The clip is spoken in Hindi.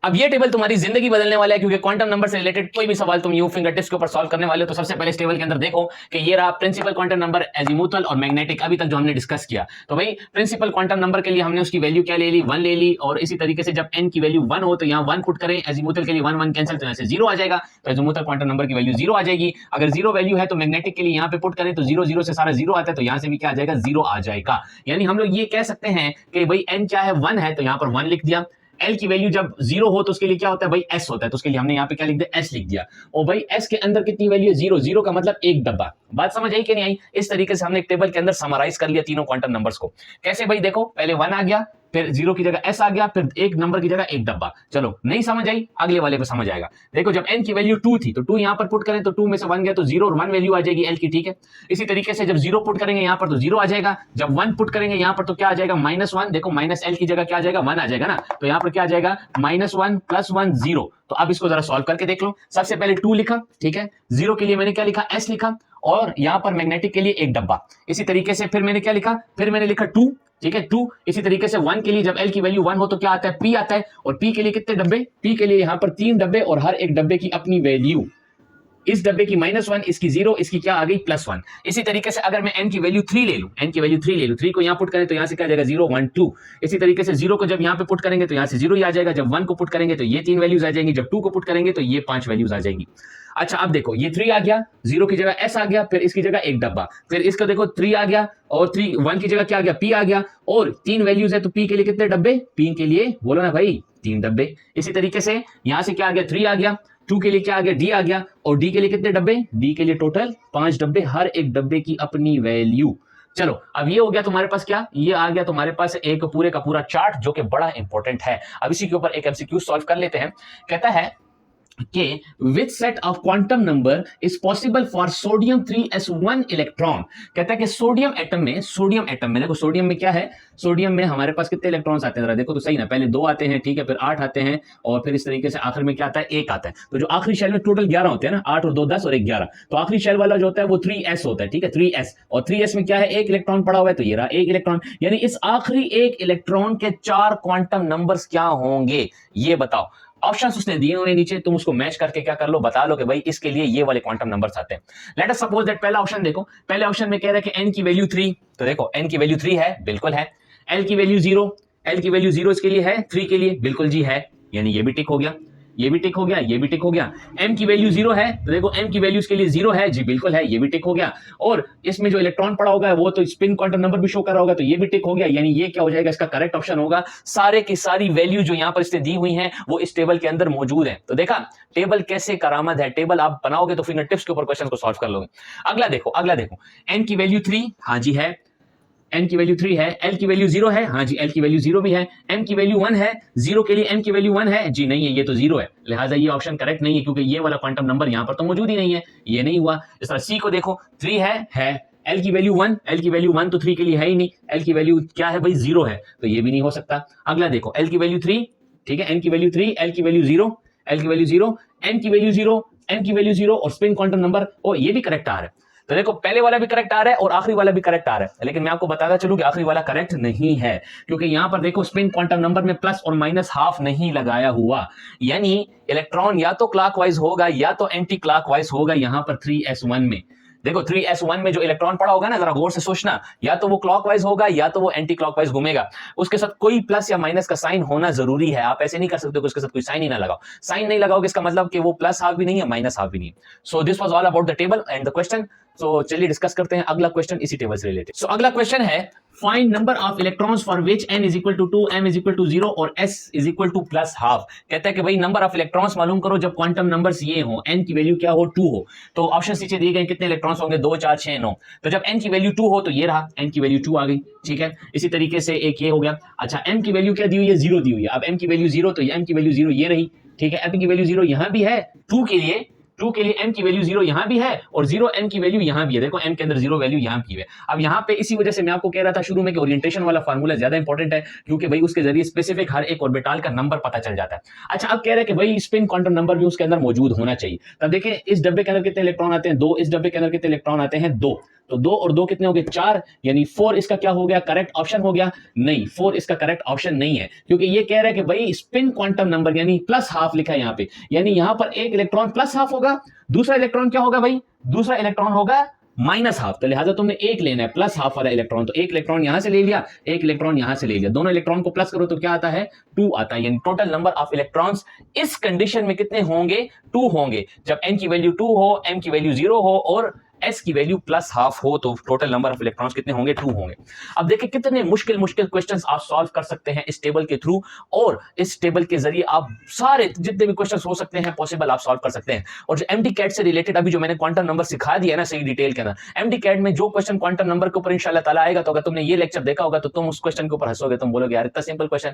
अब ये टेबल तुम्हारी जिंदगी बदलने वाला है, क्योंकि क्वांटम नंबर से रिलेटेड कोई भी सवाल तुम यू फिंगर टिप्स के ऊपर सॉल्व करने वाले हो। तो सबसे पहले इस टेबल के अंदर देखो कि ये रहा प्रिंसिपल क्वांटम नंबर, एजीमुथल और मैग्नेटिक, अभी तक जो हमने डिस्कस किया। तो भाई प्रिंसिपल क्वांटम नंबर के लिए हमने उसकी वैल्यू क्या ले ली, 1 ले ली, और इसी तरीके से जब n की वैल्यू 1 हो तो यहाँ 1 पुट करें, एजीमुथल के लिए 1 1 कैंसिल, तो यहाँ से 0 आ जाएगा, तो एजीमुथल क्वांटम नंबर की वैल्यू 0 आ जाएगी। अगर 0 वैल्यू है तो मैग्नेटिक के लिए यहाँ पे पुट करें तो 0 0 से सारा 0 आता है, तो यहाँ से भी क्या आ जाएगा, 0 आ जाएगा। यानी हम लोग ये कह सकते हैं कि भाई n क्या है, 1 है, तो यहाँ पर 1 लिख दिया। L की वैल्यू जब 0 हो तो उसके लिए क्या होता है भाई, S होता है, तो उसके लिए हमने यहाँ पे क्या लिख दिया, S लिख दिया। और भाई S के अंदर कितनी वैल्यू है, 0 0 का मतलब एक डब्बा। बात समझ आई कि नहीं आई? इस तरीके से हमने एक टेबल के अंदर समराइज कर लिया तीनों क्वांटम नंबर्स को। कैसे भाई, देखो पहले 1 आ गया, फिर 0 की जगह S आ गया, फिर एक नंबर की जगह एक डब्बा। चलो नहीं समझ आई, अगले वाले पे समझ आएगा। देखो जब n की वैल्यू 2 थी तो 2 यहां पर पुट करें तो 2 में से 1 गया तो 0 और 1 वैल्यू आ जाएगी L की, ठीक है। इसी तरीके से जब 0 पुट करेंगे यहां पर तो 0 आ जाएगा, जब 1 पुट करेंगे यहां पर तो क्या आ जाएगा, -1। देखो माइनस L की जगह क्या आ जाएगा, 1 आ जाएगा ना, तो यहां पर क्या आ जाएगा, -1 + 1 0। तो अब इसको जरा सॉल्व करके देख लो। सबसे पहले 2 लिखा, ठीक है, 0 के लिए मैंने क्या लिखा, S लिखा, और यहां पर मैग्नेटिक के लिए एक डब्बा। इसी तरीके से फिर मैंने क्या लिखा, फिर मैंने लिखा 2, ठीक है 2। इसी तरीके से 1 के लिए जब L की वैल्यू 1 हो तो क्या आता है, P आता है, और P के लिए कितने डब्बे, P के लिए यहां पर 3 डब्बे, और हर एक डब्बे की अपनी वैल्यू। इस डब्बे की -1, इसकी 0, इसकी क्या आ गई, +1। इसी तरीके से अगर मैं n की वैल्यू 3 ले लूं, n की वैल्यू 3 ले लूं, 3 को यहां पुट करें तो यहां से क्या आ जाएगा, 0 1 2। इसी तरीके से 0 को जब यहां पे पुट करेंगे तो यहां से 0 ही आ जाएगा, जब 1 को पुट करेंगे तो ये 3 वैल्यूज आ जाएंगी, जब 2 को पुट करेंगे तो ये 5 वैल्यूज आ जाएंगी। अच्छा अब देखो ये 3 आ गया, 0 की जगह S आ गया, फिर इसकी जगह एक डब्बा, फिर इसका देखो 3 आ गया, और 1 की जगह क्या आ गया, P आ गया, और 3 वैल्यूज है तो P के लिए कितने डब्बे, P के लिए बोलो ना भाई 3 डब्बे। इसी तरीके से यहां से क्या आ गया, 3 आ गया, 2 के लिए क्या आ गया, D आ गया, और D के लिए कितने डब्बे, D के लिए टोटल 5 डब्बे, हर एक डब्बे की अपनी वैल्यू। चलो अब ये हो गया तुम्हारे पास क्या, ये आ गया तुम्हारे पास एक पूरे का पूरा चार्ट जो कि बड़ा इंपॉर्टेंट है। अब इसी के ऊपर एक एमसीक्यू सॉल्व कर लेते हैं। कहता है कि which set of quantum number is possible for sodium 3s1 electron. कहता है कि सोडियम एटम में देखो, सोडियम में क्या है, सोडियम में हमारे पास कितने इलेक्ट्रॉन्स आते हैं, जरा देखो तो सही ना, पहले 2 आते हैं, ठीक है, फिर 8 आते हैं, और फिर इस तरीके से आखिर में क्या आता है, 1 आता है। तो जो आखिरी शेल में टोटल 11 होते हैं ना, 8 और 2 10 और 1 11, तो आखिरी शेल वाला जो होता है वो 3s होता है, ठीक है, 3s, और 3s में क्या है, एक इलेक्ट्रॉन पड़ा हुआ है, तो ये रहा एक इलेक्ट्रॉन। यानी इस आखिरी एक इलेक्ट्रॉन के 4 क्वांटम नंबर्स क्या होंगे, ये बताओ। ऑप्शंस उसने दिए उन्हें नीचे, तुम उसको मैच करके क्या कर लो, बता लो कि भाई इसके लिए ये वाले क्वांटम नंबर्स आते हैं। लेट अस सपोज दैट पहला ऑप्शन देखो, पहले ऑप्शन में कह रहा है कि n की वैल्यू 3, तो देखो n की वैल्यू 3 है, बिल्कुल है। l की वैल्यू 0, l की वैल्यू 0 इसके लिए है, 3 के लिए बिल्कुल जी है, यानी ये भी टिक हो गया, ये भी टिक हो गया, ये भी टिक हो गया। m की वैल्यू 0 है, तो देखो m की वैल्यू इसके लिए 0 है, जी बिल्कुल है, ये भी टिक हो गया। और इसमें जो इलेक्ट्रॉन पड़ा होगा वो तो स्पिन क्वांटम नंबर भी शो कर रहा होगा, तो ये भी टिक हो गया, यानी ये क्या हो जाएगा, इसका करेक्ट ऑप्शन होगा। सारे की सारी वैल्यू जो यहां पर इसने दी हुई हैं वो इस टेबल के अंदर मौजूद है। तो देखा टेबल कैसे करामत है, टेबल आप बनाओगे तो फिंगर टिप्स के ऊपर क्वेश्चन को सॉल्व कर लोगे। अगला देखो, n की वैल्यू 3, हाँ जी है, n की वैल्यू 3 है, l की वैल्यू 0 है, हाँ जी l की वैल्यू 0 भी है, m की वैल्यू 1 है, 0 के लिए m की वैल्यू 1 है, जी नहीं है, ये तो 0 है, लिहाजा ये ऑप्शन करेक्ट नहीं है, क्योंकि ये वाला क्वांटम नंबर यहां पर तो मौजूद ही नहीं है, ये नहीं हुआ। इस तरह c को देखो, 3 है, l की वैल्यू 1, l की वैल्यू 1 तो 3 के लिए है ही नहीं, l की वैल्यू क्या है भाई, 0 है, तो ये भी नहीं हो सकता। अगला देखो l की वैल्यू 3, ठीक है, n की वैल्यू 3, l की वैल्यू 0, l की वैल्यू 0, n की वैल्यू 0, n की वैल्यू 0, और स्पिन क्वांटम नंबर, ओ ये भी करेक्ट आ रहा है। तो देखो पहले वाला भी करेक्ट आ रहा है और आखिरी वाला भी करेक्ट आ रहा है, लेकिन मैं आपको बताता चलूं कि आखिरी वाला करेक्ट नहीं है, क्योंकि यहां पर देखो स्पिन क्वांटम नंबर में प्लस और माइनस हाफ नहीं लगाया हुआ, यानी इलेक्ट्रॉन या तो क्लॉकवाइज होगा या तो एंटी क्लॉकवाइज होगा। यहां पर 3s1 में देखो, 3s1 में जो इलेक्ट्रॉन पड़ा होगा ना, जरा गौर से सोचना, या तो वो क्लॉकवाइज होगा या तो वो एंटी क्लॉकवाइज घूमेगा, उसके साथ कोई प्लस या माइनस का साइन होना जरूरी है। आप ऐसे नहीं कर सकते कि उसके साथ कोई साइन ही ना लगाओ, साइन नहीं लगाओगे इसका मतलब कि वो प्लस हाफ भी नहीं है, माइनस हाफ भी नहीं है। So this was all about the table and the question. So चलिए डिस्कस करते हैं अगला क्वेश्चन इसी टेबल से रिलेटेड। सो अगला क्वेश्चन है, find number of electrons for which n is equal to 2, m is equal to 0 और s is equal to plus half। कहता है कि भाई नंबर ऑफ इलेक्ट्रॉन्स मालूम करो जब क्वांटम नंबर्स ये हो, n की वैल्यू क्या हो, 2 हो। तो ऑप्शन नीचे दिए गए, कितने इलेक्ट्रॉन्स होंगे, 2 4 6 9। तो जब n की वैल्यू 2 हो तो ये रहा, n की वैल्यू 2 आ गई, ठीक है। इसी तरीके से एक ये हो गया। अच्छा m की वैल्यू क्या दी हुई है, 0 दी हुई है। अब m की वैल्यू 0, तो m की वैल्यू 0 ये रही, ठीक है। m की वैल्यू 0 यहां भी है, 2 के लिए m की वैल्यू 0 यहां भी है, और 0 n की वैल्यू यहां भी है। देखो m के अंदर 0 वैल्यू यहां भी है। अब यहां पे इसी वजह से मैं आपको कह रहा था शुरू में कि ओरिएंटेशन वाला फार्मूला ज्यादा इंपॉर्टेंट है, क्योंकि भाई उसके जरिए स्पेसिफिक हर एक ऑर्बिटल का नंबर पता चल जाता है। अच्छा अब कह रहे हैं कि भाई स्पिन क्वांटम नंबर भी उसके अंदर मौजूद होना चाहिए। तब देखिए इस डब्बे के अंदर कितने इलेक्ट्रॉन आते हैं, 2, इस डब्बे के अंदर कितने इलेक्ट्रॉन आते हैं, 2। तो 2 और 2 कितने हो गए 4, यानी 4 इसका क्या हो गया करेक्ट ऑप्शन हो गया? नहीं, 4 इसका करेक्ट ऑप्शन नहीं है, क्योंकि ये कह रहा है कि भाई स्पिन क्वांटम नंबर यानी प्लस हाफ लिखा है यहां पे, यानी यहां पर एक इलेक्ट्रॉन प्लस हाफ होगा, दूसरा इलेक्ट्रॉन क्या होगा भाई? दूसरा इलेक्ट्रॉन होगा माइनस हाफ। तो लिहाजा तुमने एक लेना है प्लस हाफ वाला इलेक्ट्रॉन, तो एक इलेक्ट्रॉन यहां से ले लिया, एक इलेक्ट्रॉन यहां से ले लिया, दोनों इलेक्ट्रॉन को प्लस करो तो क्या आता है? 2 आता है, यानी टोटल नंबर ऑफ इलेक्ट्रॉन्स इस कंडीशन में कितने होंगे? 2 होंगे। जब n की वैल्यू 2 हो, m की वैल्यू 0 हो और s की वैल्यू प्लस हाफ हो, तो टोटल नंबर ऑफ इलेक्ट्रॉन्स कितने होंगे? 2 होंगे। अब देखिए कितने मुश्किल मुश्किल क्वेश्चंस आप सॉल्व कर सकते हैं इस टेबल के थ्रू, और इस टेबल के जरिए आप सारे जितने भी क्वेश्चंस हो सकते हैं पॉसिबल आप सॉल्व कर सकते हैं। और जो एमडी कैट से रिलेटेड अभी जो मैंने क्वांटम नंबर सिखा दिया है ना सही डिटेल के अंदर, एमडी कैट में जो क्वेश्चन क्वांटम नंबर के ऊपर इंशाल्लाह ताला आएगा, तो अगर तुमने ये लेक्चर देखा होगा तो तुम उस क्वेश्चन के ऊपर हंसोगे, तुम बोलोगे यार इतना सिंपल क्वेश्चन